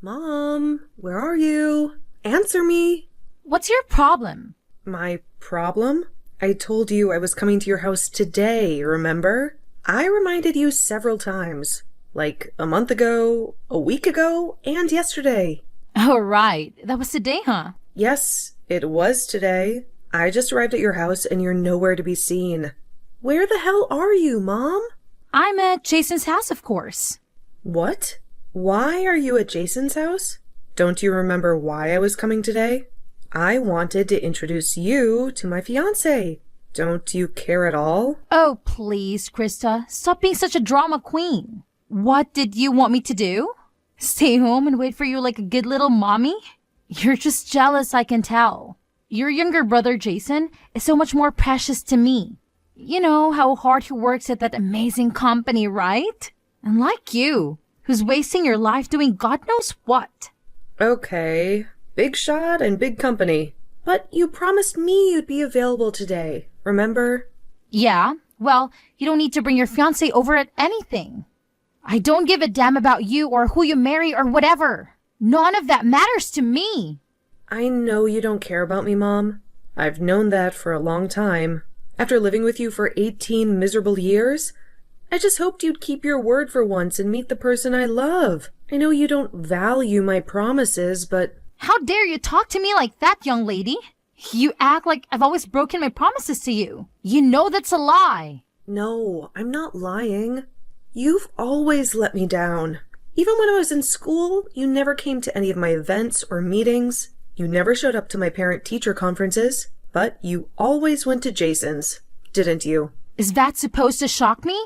Mom, where are you? Answer me. What's your problem? My problem? I told you I was coming to your house today, remember? I reminded you several times. Like a month ago, a week ago, and yesterday. Oh, right. That was today, huh? Yes, it was today. I just arrived at your house and you're nowhere to be seen. Where the hell are you, Mom? I'm at Jason's house, of course. What? Why are you at Jason's house? Don't you remember why I was coming today? I wanted to introduce you to my fiancé. Don't you care at all? Oh, please, Krista. Stop being such a drama queen. What did you want me to do? Stay home and wait for you like a good little mommy? You're just jealous, I can tell. Your younger brother, Jason, is so much more precious to me. You know how hard he works at that amazing company, right? Unlike you, who's wasting your life doing God knows what. Okay, big shot and big company. But you promised me you'd be available today, remember? Yeah, well, you don't need to bring your fiancé over at anything. I don't give a damn about you or who you marry or whatever. None of that matters to me. I know you don't care about me, Mom. I've known that for a long time. After living with you for 18 miserable years, I just hoped you'd keep your word for once and meet the person I love. I know you don't value my promises, but... How dare you talk to me like that, young lady? You act like I've always broken my promises to you. You know that's a lie. No, I'm not lying. You've always let me down. Even when I was in school, you never came to any of my events or meetings. You never showed up to my parent-teacher conferences. But you always went to Jason's, didn't you? Is that supposed to shock me?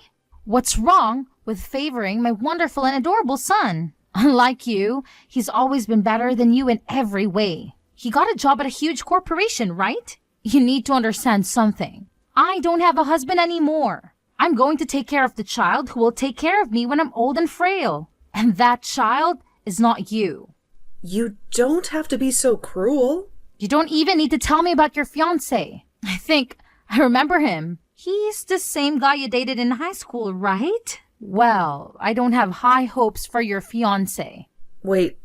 What's wrong with favoring my wonderful and adorable son? Unlike you, he's always been better than you in every way. He got a job at a huge corporation, right? You need to understand something. I don't have a husband anymore. I'm going to take care of the child who will take care of me when I'm old and frail. And that child is not you. You don't have to be so cruel. You don't even need to tell me about your fiancé. I think I remember him. He's the same guy you dated in high school, right? Well, I don't have high hopes for your fiancé. Wait,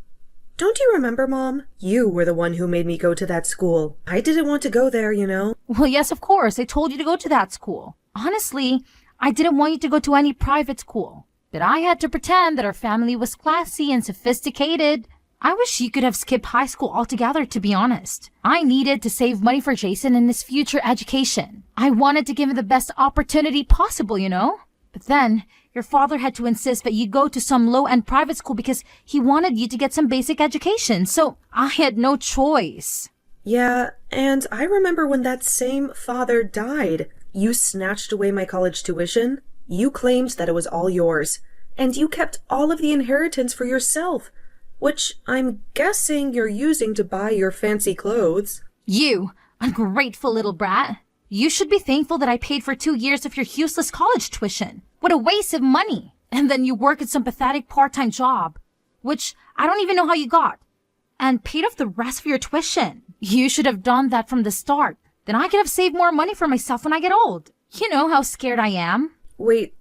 don't you remember, Mom? You were the one who made me go to that school. I didn't want to go there, you know? Well, yes, of course. I told you to go to that school. Honestly, I didn't want you to go to any private school. But I had to pretend that our family was classy and sophisticated. I wish you could have skipped high school altogether, to be honest. I needed to save money for Jason and his future education. I wanted to give him the best opportunity possible, you know? But then, your father had to insist that you go to some low-end private school because he wanted you to get some basic education, so I had no choice. Yeah, and I remember when that same father died. You snatched away my college tuition. You claimed that it was all yours. And you kept all of the inheritance for yourself. Which I'm guessing you're using to buy your fancy clothes. You, ungrateful little brat. You should be thankful that I paid for 2 years of your useless college tuition. What a waste of money. And then you work at some pathetic part-time job, which I don't even know how you got, and paid off the rest of your tuition. You should have done that from the start. Then I could have saved more money for myself when I get old. You know how scared I am. Wait,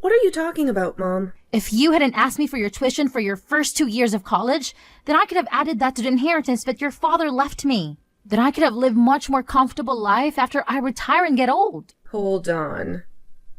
what are you talking about, Mom? If you hadn't asked me for your tuition for your first 2 years of college, then I could have added that to the inheritance that your father left me. Then I could have lived much more comfortable life after I retire and get old. Hold on.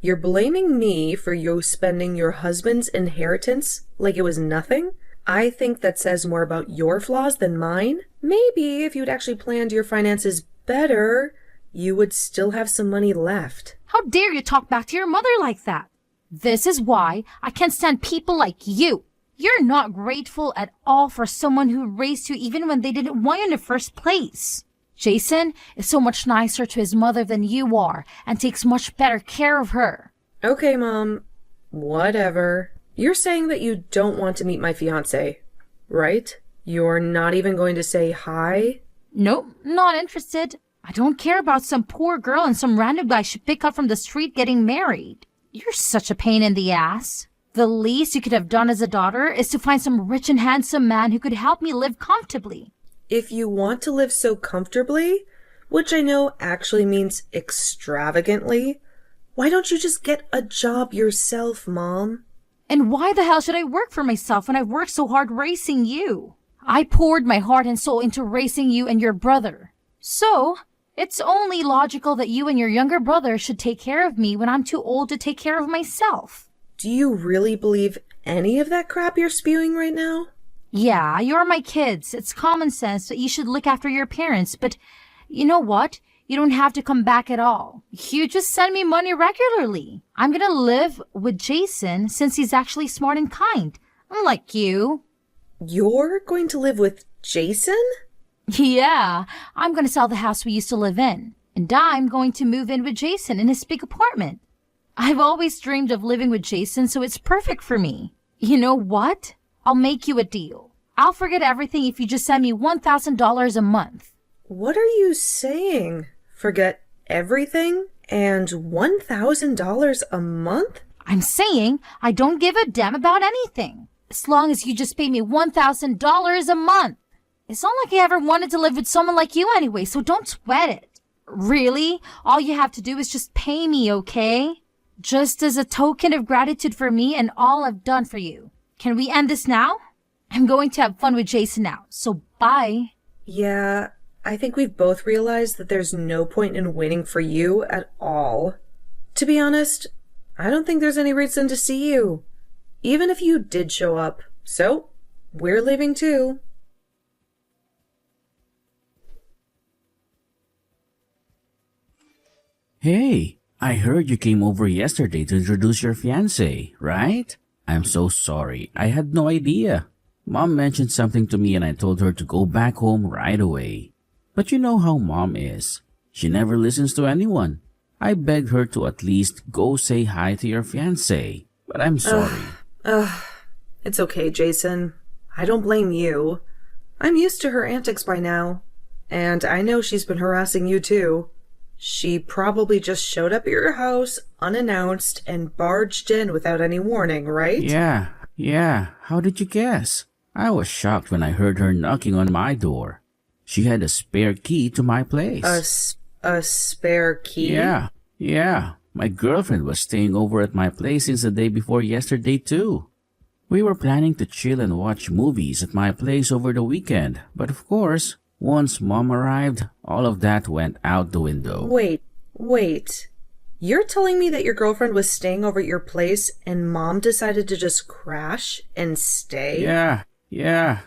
You're blaming me for you spending your husband's inheritance like it was nothing? I think that says more about your flaws than mine. Maybe if you'd actually planned your finances better, you would still have some money left. How dare you talk back to your mother like that? This is why I can't stand people like you. You're not grateful at all for someone who raised you even when they didn't want you in the first place. Jason is so much nicer to his mother than you are and takes much better care of her. Okay, Mom. Whatever. You're saying that you don't want to meet my fiancé, right? You're not even going to say hi? Nope, not interested. I don't care about some poor girl and some random guy she picked up from the street getting married. You're such a pain in the ass. The least you could have done as a daughter is to find some rich and handsome man who could help me live comfortably. If you want to live so comfortably, which I know actually means extravagantly, why don't you just get a job yourself, Mom? And why the hell should I work for myself when I've worked so hard raising you? I poured my heart and soul into raising you and your brother. So, it's only logical that you and your younger brother should take care of me when I'm too old to take care of myself. Do you really believe any of that crap you're spewing right now? Yeah, you're my kids. It's common sense that you should look after your parents, but you know what? You don't have to come back at all. You just send me money regularly. I'm gonna live with Jason since he's actually smart and kind, unlike you. You're going to live with Jason? Yeah, I'm gonna sell the house we used to live in, and I'm going to move in with Jason in his big apartment. I've always dreamed of living with Jason, so it's perfect for me. You know what? I'll make you a deal. I'll forget everything if you just send me $1,000 a month. What are you saying? Forget everything and $1,000 a month? I'm saying I don't give a damn about anything, as long as you just pay me $1,000 a month. It's not like I ever wanted to live with someone like you anyway, so don't sweat it. Really? All you have to do is just pay me, okay? Just as a token of gratitude for me and all I've done for you. Can we end this now? I'm going to have fun with Jason now, so bye. Yeah, I think we've both realized that there's no point in waiting for you at all. To be honest, I don't think there's any reason to see you, even if you did show up. So, we're leaving too. Hey, I heard you came over yesterday to introduce your fiancé, right? I'm so sorry. I had no idea. Mom mentioned something to me and I told her to go back home right away. But you know how Mom is. She never listens to anyone. I begged her to at least go say hi to your fiancé. But I'm sorry. It's okay, Jason. I don't blame you. I'm used to her antics by now. And I know she's been harassing you too. She probably just showed up at your house unannounced and barged in without any warning, right? Yeah. How did you guess? I was shocked when I heard her knocking on my door. She had a spare key to my place. A spare key? Yeah. My girlfriend was staying over at my place since the day before yesterday too. We were planning to chill and watch movies at my place over the weekend, but of course, once Mom arrived, all of that went out the window. Wait. You're telling me that your girlfriend was staying over at your place and Mom decided to just crash and stay? Yeah.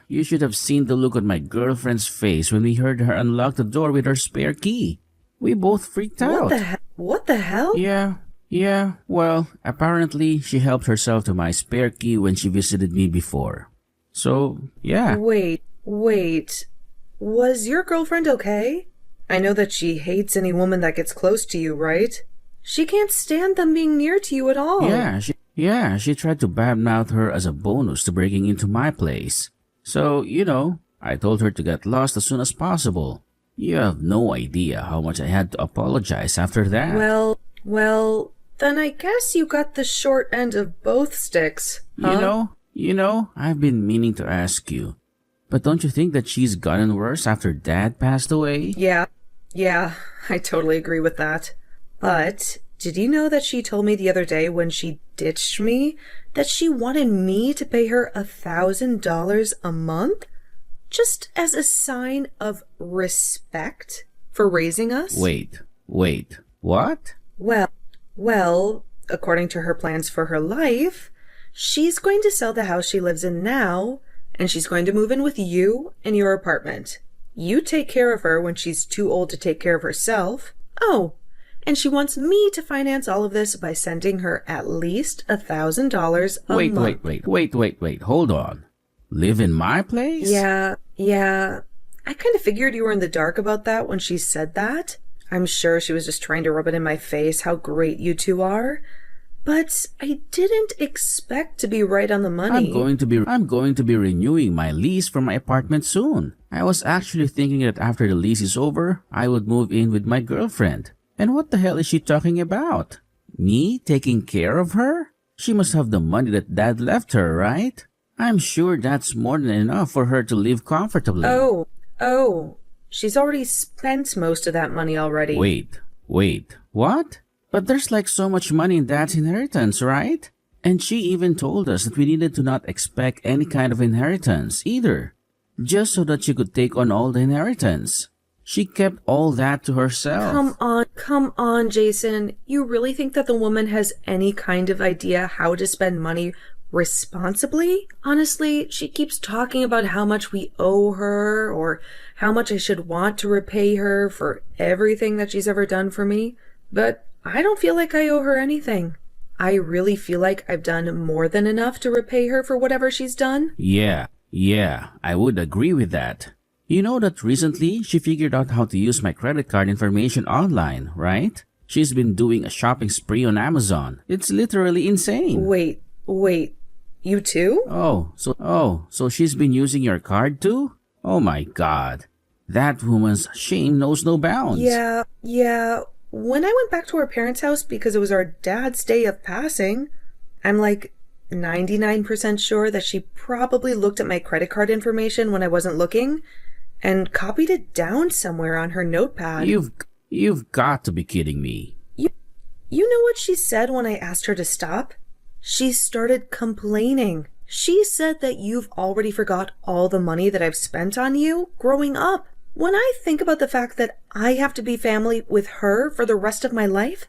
You should have seen the look on my girlfriend's face when we heard her unlock the door with her spare key. We both freaked out. What the hell? Yeah. Well, apparently she helped herself to my spare key when she visited me before. So, yeah. Wait. Was your girlfriend okay? I know that she hates any woman that gets close to you, right? She can't stand them being near to you at all. Yeah, she tried to badmouth her as a bonus to breaking into my place. So, I told her to get lost as soon as possible. You have no idea how much I had to apologize after that. Well, then I guess you got the short end of both sticks, huh? I've been meaning to ask you. But don't you think that she's gotten worse after Dad passed away? Yeah, I totally agree with that. But did you know that she told me the other day when she ditched me that she wanted me to pay her $1,000 a month? Just as a sign of respect for raising us? Wait, what? Well, according to her plans for her life, she's going to sell the house she lives in now, and she's going to move in with you in your apartment. You take care of her when she's too old to take care of herself. Oh, and she wants me to finance all of this by sending her at least $1,000 a month. Wait, hold on. Live in my place? Yeah. I kind of figured you were in the dark about that when she said that. I'm sure she was just trying to rub it in my face how great you two are. But I didn't expect to be right on the money. I'm going to be renewing my lease for my apartment soon. I was actually thinking that after the lease is over, I would move in with my girlfriend. And what the hell is she talking about? Me taking care of her? She must have the money that Dad left her, right? I'm sure that's more than enough for her to live comfortably. Oh. She's already spent most of that money already. Wait. What? But there's like so much money in Dad's inheritance, right? And she even told us that we needed to not expect any kind of inheritance either, just so that she could take on all the inheritance. She kept all that to herself. Come on, Jason. You really think that the woman has any kind of idea how to spend money responsibly? Honestly, she keeps talking about how much we owe her or how much I should want to repay her for everything that she's ever done for me. But I don't feel like I owe her anything. I really feel like I've done more than enough to repay her for whatever she's done. Yeah, I would agree with that. You know that recently she figured out how to use my credit card information online, right? She's been doing a shopping spree on Amazon. It's literally insane. Wait, you too? So she's been using your card too? Oh my God. That woman's shame knows no bounds. Yeah. When I went back to our parents' house because it was our dad's day of passing, I'm like 99% sure that she probably looked at my credit card information when I wasn't looking and copied it down somewhere on her notepad. You've got to be kidding me. You know what she said when I asked her to stop? She started complaining. She said that you've already forgot all the money that I've spent on you growing up. When I think about the fact that I have to be family with her for the rest of my life,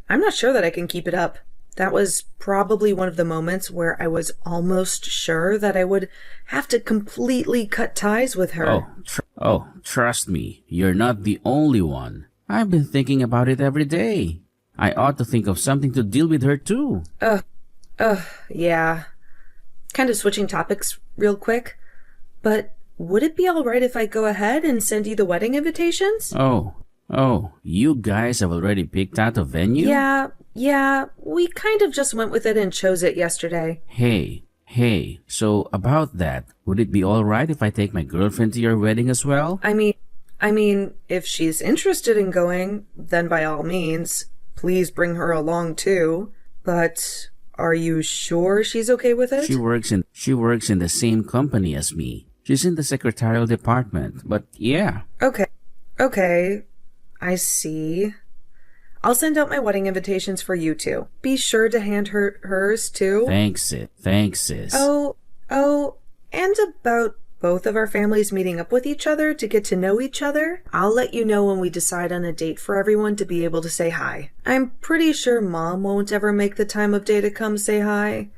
I'm not sure that I can keep it up. That was probably one of the moments where I was almost sure that I would have to completely cut ties with her. Trust me, you're not the only one. I've been thinking about it every day. I ought to think of something to deal with her too. Yeah. Kind of switching topics real quick, but would it be all right if I go ahead and send you the wedding invitations? Oh, you guys have already picked out a venue? Yeah, we kind of just went with it and chose it yesterday. Hey, so about that, would it be all right if I take my girlfriend to your wedding as well? I mean, if she's interested in going, then by all means, please bring her along too. But are you sure she's okay with it? She works in the same company as me. She's in the secretarial department, but yeah. Okay, I see. I'll send out my wedding invitations for you two. Be sure to hand her hers too. Thanks, sis. Oh, and about both of our families meeting up with each other to get to know each other, I'll let you know when we decide on a date for everyone to be able to say hi. I'm pretty sure Mom won't ever make the time of day to come say hi,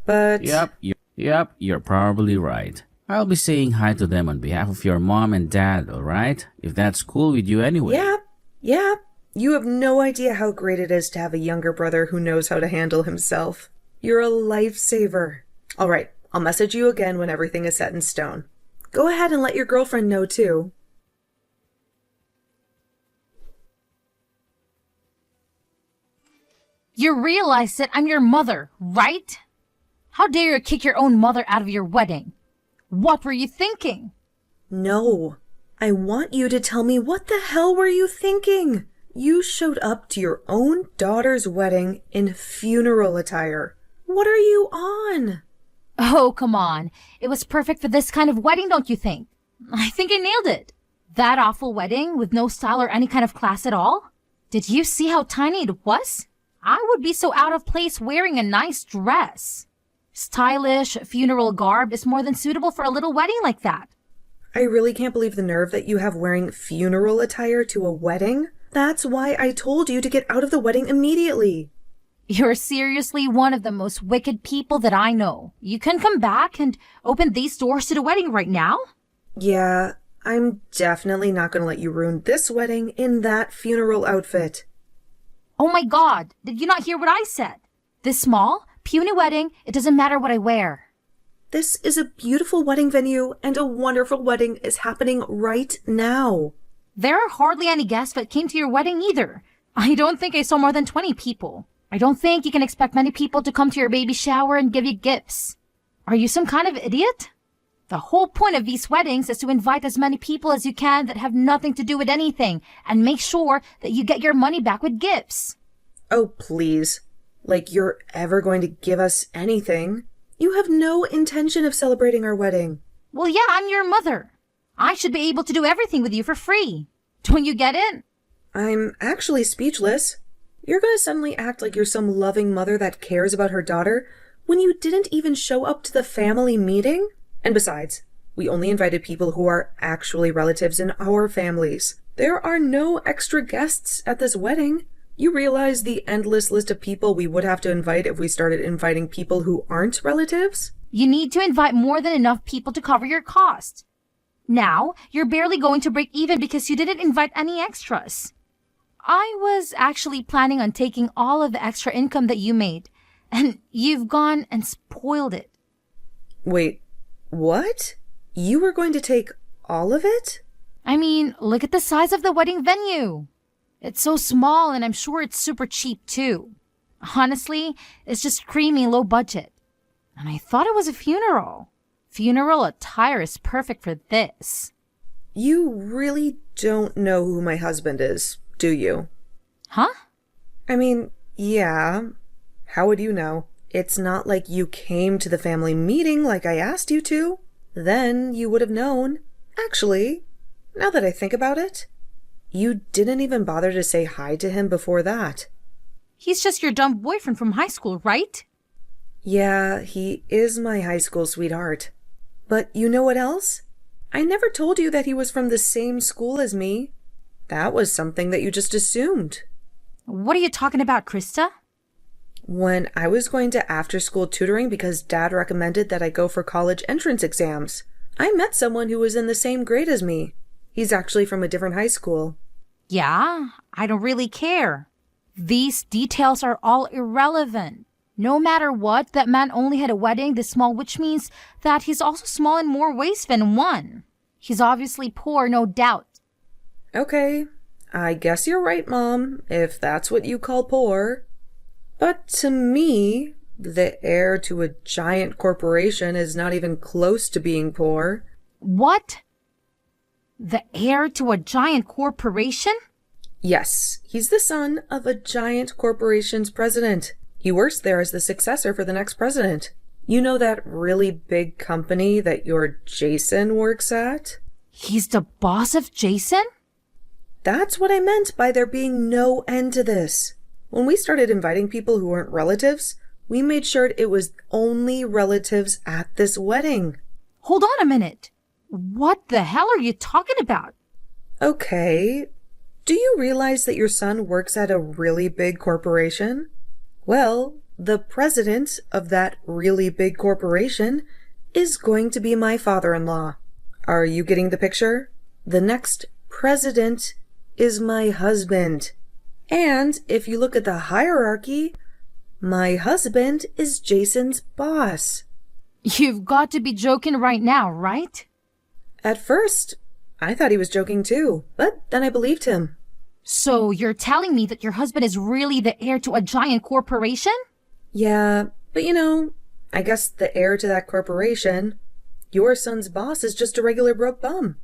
but... Yep, you're probably right. I'll be saying hi to them on behalf of your mom and dad, alright? If that's cool with you anyway. Yeah. You have no idea how great it is to have a younger brother who knows how to handle himself. You're a lifesaver. Alright, I'll message you again when everything is set in stone. Go ahead and let your girlfriend know too. You realize that I'm your mother, right? How dare you kick your own mother out of your wedding? What were you thinking? No. I want you to tell me what the hell were you thinking? You showed up to your own daughter's wedding in funeral attire. What are you on? Oh, come on. It was perfect for this kind of wedding, don't you think? I think I nailed it. That awful wedding with no style or any kind of class at all? Did you see how tiny it was? I would be so out of place wearing a nice dress. Stylish funeral garb is more than suitable for a little wedding like that. I really can't believe the nerve that you have wearing funeral attire to a wedding. That's why I told you to get out of the wedding immediately. You're seriously one of the most wicked people that I know. You can come back and open these doors to the wedding right now? Yeah, I'm definitely not going to let you ruin this wedding in that funeral outfit. Oh my God, did you not hear what I said? This small, puny wedding, it doesn't matter what I wear. This is a beautiful wedding venue, and a wonderful wedding is happening right now. There are hardly any guests that came to your wedding either. I don't think I saw more than 20 people. I don't think you can expect many people to come to your baby shower and give you gifts. Are you some kind of idiot? The whole point of these weddings is to invite as many people as you can that have nothing to do with anything and make sure that you get your money back with gifts. Oh, please. Like you're ever going to give us anything. You have no intention of celebrating our wedding. Well, yeah, I'm your mother. I should be able to do everything with you for free. Don't you get it? I'm actually speechless. You're gonna suddenly act like you're some loving mother that cares about her daughter when you didn't even show up to the family meeting? And besides, we only invited people who are actually relatives in our families. There are no extra guests at this wedding. You realize the endless list of people we would have to invite if we started inviting people who aren't relatives? You need to invite more than enough people to cover your cost. Now, you're barely going to break even because you didn't invite any extras. I was actually planning on taking all of the extra income that you made, and you've gone and spoiled it. Wait, what? You were going to take all of it? I mean, look at the size of the wedding venue. It's so small, and I'm sure it's super cheap too. Honestly, it's just creamy low budget. And I thought it was a funeral. Funeral attire is perfect for this. You really don't know who my husband is, do you? Huh? I mean, yeah. How would you know? It's not like you came to the family meeting like I asked you to. Then you would have known. Actually, now that I think about it, you didn't even bother to say hi to him before that. He's just your dumb boyfriend from high school, right? Yeah, he is my high school sweetheart. But you know what else? I never told you that he was from the same school as me. That was something that you just assumed. What are you talking about, Krista? When I was going to after-school tutoring because Dad recommended that I go for college entrance exams, I met someone who was in the same grade as me. He's actually from a different high school. Yeah, I don't really care. These details are all irrelevant. No matter what, that man only had a wedding this small, which means that he's also small in more ways than one. He's obviously poor, no doubt. Okay, I guess you're right, Mom, if that's what you call poor. But to me, the heir to a giant corporation is not even close to being poor. What? The heir to a giant corporation? Yes, he's the son of a giant corporation's president. He works there as the successor for the next president. You know that really big company that your Jason works at? He's the boss of Jason? That's what I meant by there being no end to this. When we started inviting people who weren't relatives, we made sure it was only relatives at this wedding. Hold on a minute. What the hell are you talking about? Okay. Do you realize that your son works at a really big corporation? Well, the president of that really big corporation is going to be my father-in-law. Are you getting the picture? The next president is my husband. And if you look at the hierarchy, my husband is Jason's boss. You've got to be joking right now, right? At first, I thought he was joking too, but then I believed him. So you're telling me that your husband is really the heir to a giant corporation? Yeah, but I guess the heir to that corporation, your son's boss, is just a regular broke bum.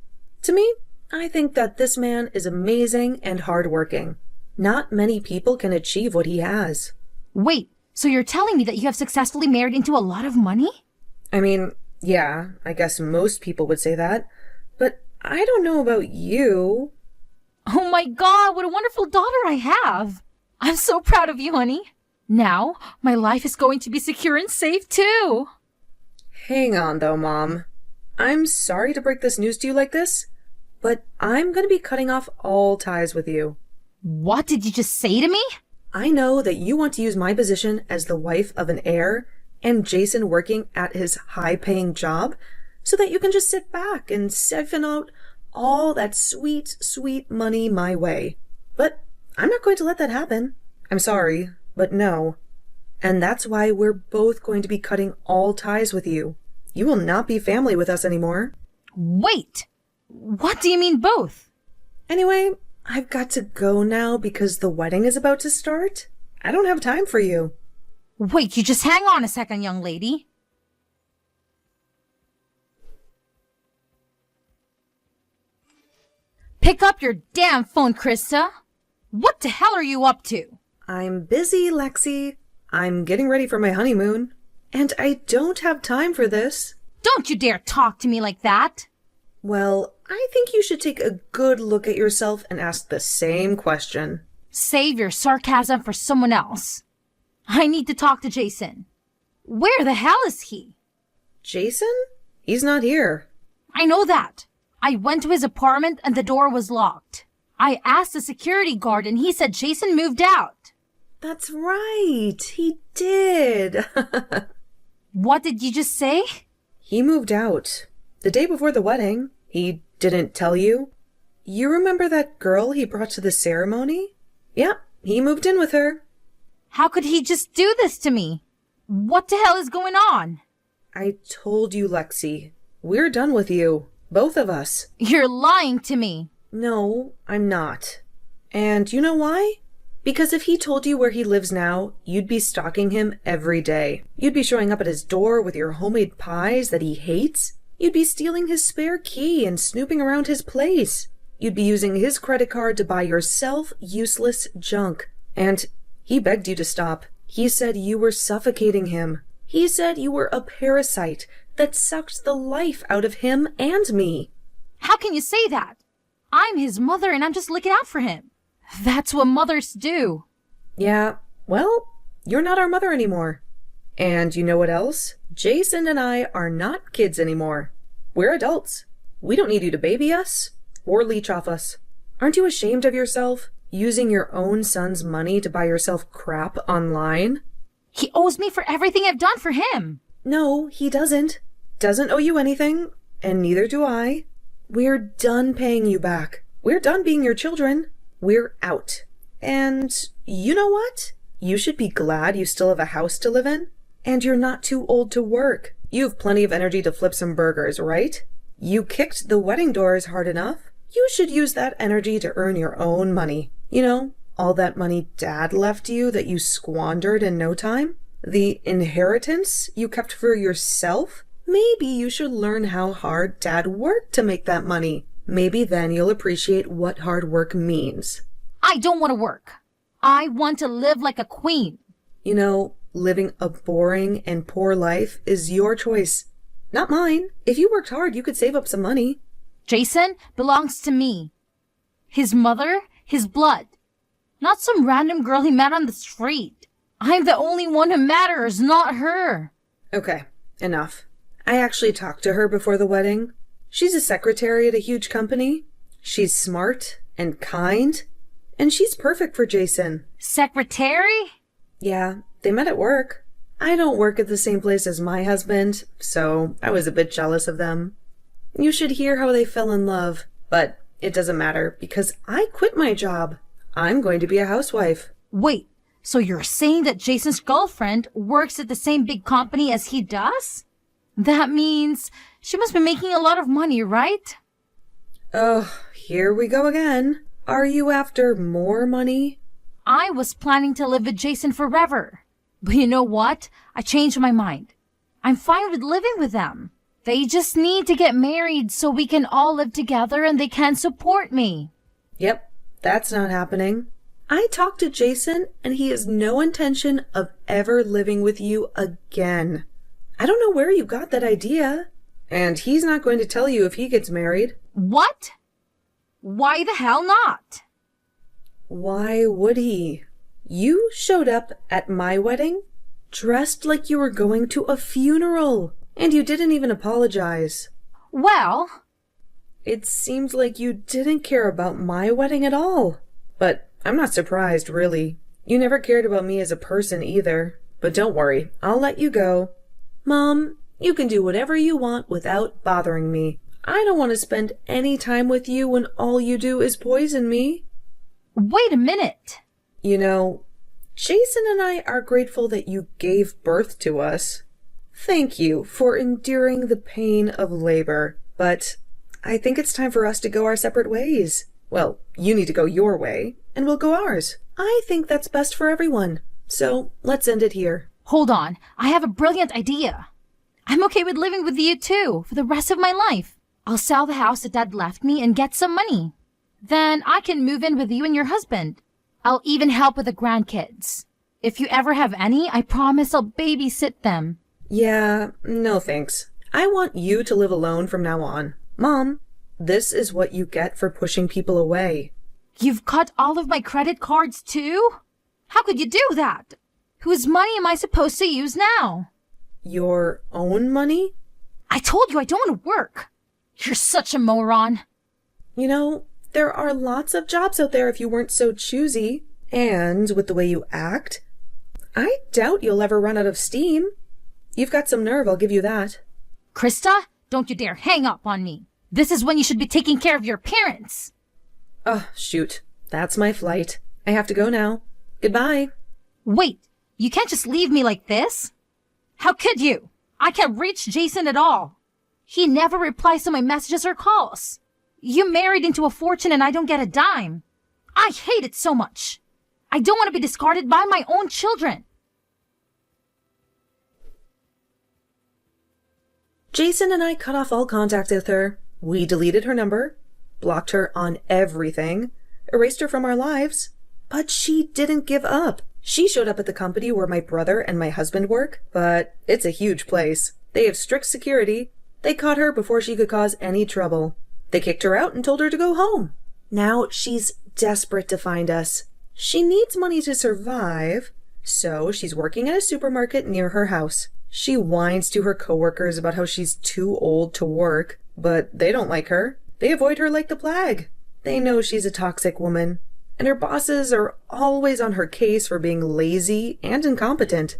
To me, I think that this man is amazing and hardworking. Not many people can achieve what he has. Wait, so you're telling me that you have successfully married into a lot of money? I mean, yeah, I guess most people would say that. But I don't know about you. Oh my God, what a wonderful daughter I have. I'm so proud of you, honey. Now, my life is going to be secure and safe too. Hang on though, Mom. I'm sorry to break this news to you like this, but I'm going to be cutting off all ties with you. What did you just say to me? I know that you want to use my position as the wife of an heir and Jason working at his high-paying job so that you can just sit back and siphon out all that sweet, sweet money my way. But I'm not going to let that happen. I'm sorry, but no. And that's why we're both going to be cutting all ties with you. You will not be family with us anymore. Wait! What do you mean both? Anyway, I've got to go now because the wedding is about to start. I don't have time for you. Wait, you just hang on a second, young lady. Pick up your damn phone, Krista. What the hell are you up to? I'm busy, Lexi. I'm getting ready for my honeymoon. And I don't have time for this. Don't you dare talk to me like that. Well, I think you should take a good look at yourself and ask the same question. Save your sarcasm for someone else. I need to talk to Jason. Where the hell is he? Jason? He's not here. I know that. I went to his apartment and the door was locked. I asked the security guard and he said Jason moved out. That's right. He did. What did you just say? He moved out. The day before the wedding. He didn't tell you. You remember that girl he brought to the ceremony? Yeah, he moved in with her. How could he just do this to me? What the hell is going on? I told you, Lexi. We're done with you. Both of us. You're lying to me. No, I'm not. And you know why? Because if he told you where he lives now, you'd be stalking him every day. You'd be showing up at his door with your homemade pies that he hates. You'd be stealing his spare key and snooping around his place. You'd be using his credit card to buy yourself useless junk. And he begged you to stop. He said you were suffocating him. He said you were a parasite that sucked the life out of him and me. How can you say that? I'm his mother and I'm just looking out for him. That's what mothers do. Yeah, well, you're not our mother anymore. And you know what else? Jason and I are not kids anymore. We're adults. We don't need you to baby us or leech off us. Aren't you ashamed of yourself? Using your own son's money to buy yourself crap online? He owes me for everything I've done for him. No, he doesn't. Doesn't owe you anything, and neither do I. We're done paying you back. We're done being your children. We're out. And you know what? You should be glad you still have a house to live in. And you're not too old to work. You have plenty of energy to flip some burgers, right? You kicked the wedding doors hard enough. You should use that energy to earn your own money. You know, all that money Dad left you that you squandered in no time? The inheritance you kept for yourself? Maybe you should learn how hard Dad worked to make that money. Maybe then you'll appreciate what hard work means. I don't want to work. I want to live like a queen. You know, living a boring and poor life is your choice, not mine. If you worked hard, you could save up some money. Jason belongs to me. His mother, his blood. Not some random girl he met on the street. I'm the only one who matters, not her. Okay, enough. I actually talked to her before the wedding. She's a secretary at a huge company. She's smart and kind, and she's perfect for Jason. Secretary? Yeah, they met at work. I don't work at the same place as my husband, so I was a bit jealous of them. You should hear how they fell in love, but it doesn't matter because I quit my job. I'm going to be a housewife. Wait, so you're saying that Jason's girlfriend works at the same big company as he does? That means she must be making a lot of money, right? Oh, here we go again. Are you after more money? I was planning to live with Jason forever. But you know what? I changed my mind. I'm fine with living with them. They just need to get married so we can all live together and they can support me. Yep, that's not happening. I talked to Jason and he has no intention of ever living with you again. I don't know where you got that idea. And he's not going to tell you if he gets married. What? Why the hell not? Why would he? You showed up at my wedding dressed like you were going to a funeral, and you didn't even apologize. Well, it seems like you didn't care about my wedding at all. But I'm not surprised, really. You never cared about me as a person either. But don't worry, I'll let you go. Mom, you can do whatever you want without bothering me. I don't want to spend any time with you when all you do is poison me. Wait a minute. You know, Jason and I are grateful that you gave birth to us. Thank you for enduring the pain of labor, but I think it's time for us to go our separate ways. Well, you need to go your way, and we'll go ours. I think that's best for everyone. So let's end it here. Hold on. I have a brilliant idea. I'm okay with living with you too for the rest of my life. I'll sell the house that Dad left me and get some money. Then I can move in with you and your husband. I'll even help with the grandkids. If you ever have any, I promise I'll babysit them. Yeah, no thanks. I want you to live alone from now on. Mom, this is what you get for pushing people away. You've cut all of my credit cards too? How could you do that? Whose money am I supposed to use now? Your own money? I told you I don't want to work. You're such a moron. You know, there are lots of jobs out there if you weren't so choosy. And with the way you act, I doubt you'll ever run out of steam. You've got some nerve, I'll give you that. Krista, don't you dare hang up on me. This is when you should be taking care of your parents. Oh, shoot. That's my flight. I have to go now. Goodbye. Wait, you can't just leave me like this. How could you? I can't reach Jason at all. He never replies to my messages or calls. You married into a fortune and I don't get a dime. I hate it so much. I don't want to be discarded by my own children. Jason and I cut off all contact with her. We deleted her number, blocked her on everything, erased her from our lives. But she didn't give up. She showed up at the company where my brother and my husband work, but it's a huge place. They have strict security. They caught her before she could cause any trouble. They kicked her out and told her to go home. Now she's desperate to find us. She needs money to survive, so she's working at a supermarket near her house. She whines to her coworkers about how she's too old to work, but they don't like her. They avoid her like the plague. They know she's a toxic woman, and her bosses are always on her case for being lazy and incompetent.